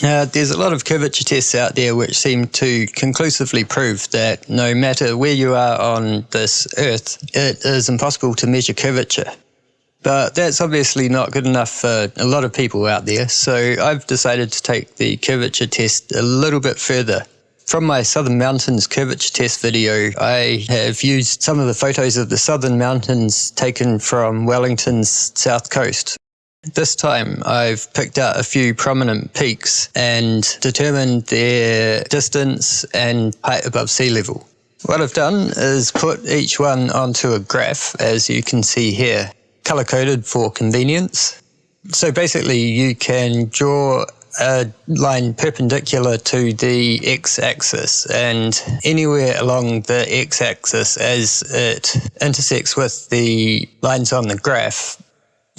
There's a lot of curvature tests out there which seem to conclusively prove that no matter where you are on this Earth, it is impossible to measure curvature. But that's obviously not good enough for a lot of people out there, so I've decided to take the curvature test a little bit further. From my Southern Mountains curvature test video, I have used some of the photos of the Southern Mountains taken from Wellington's south coast. This time I've picked out a few prominent peaks and determined their distance and height above sea level. What I've done is put each one onto a graph, as you can see here, color-coded for convenience. So basically you can draw a line perpendicular to the x-axis, and anywhere along the x-axis as it intersects with the lines on the graph,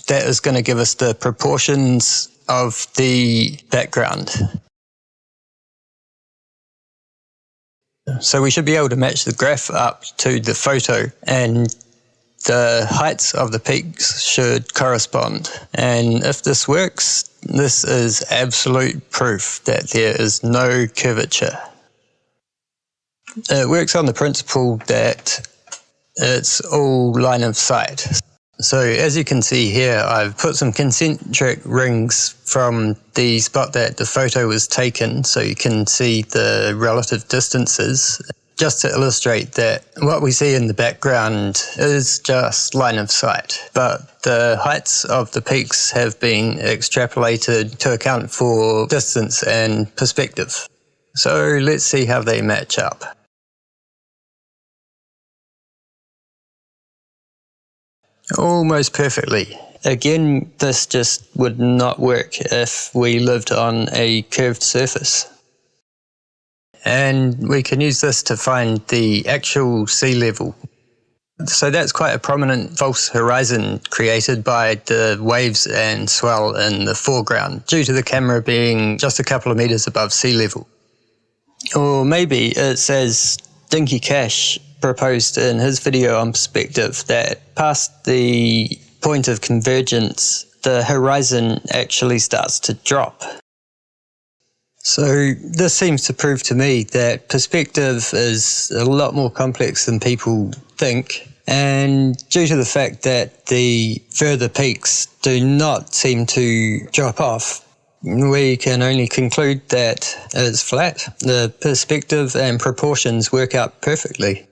that is going to give us the proportions of the background. So we should be able to match the graph up to the photo, and the heights of the peaks should correspond. And if this works, this is absolute proof that there is no curvature. It works on the principle that it's all line of sight. So as you can see here, I've put some concentric rings from the spot that the photo was taken so you can see the relative distances, just to illustrate that what we see in the background is just line of sight, but the heights of the peaks have been extrapolated to account for distance and perspective. So let's see how they match up. Almost perfectly. Again, this just would not work if we lived on a curved surface. And we can use this to find the actual sea level. So that's quite a prominent false horizon created by the waves and swell in the foreground, due to the camera being just a couple of meters above sea level. Or maybe it's as Dinky Cash proposed in his video on perspective, that past the point of convergence, the horizon actually starts to drop. So this seems to prove to me that perspective is a lot more complex than people think, and due to the fact that the further peaks do not seem to drop off, we can only conclude that it's flat. The perspective and proportions work out perfectly.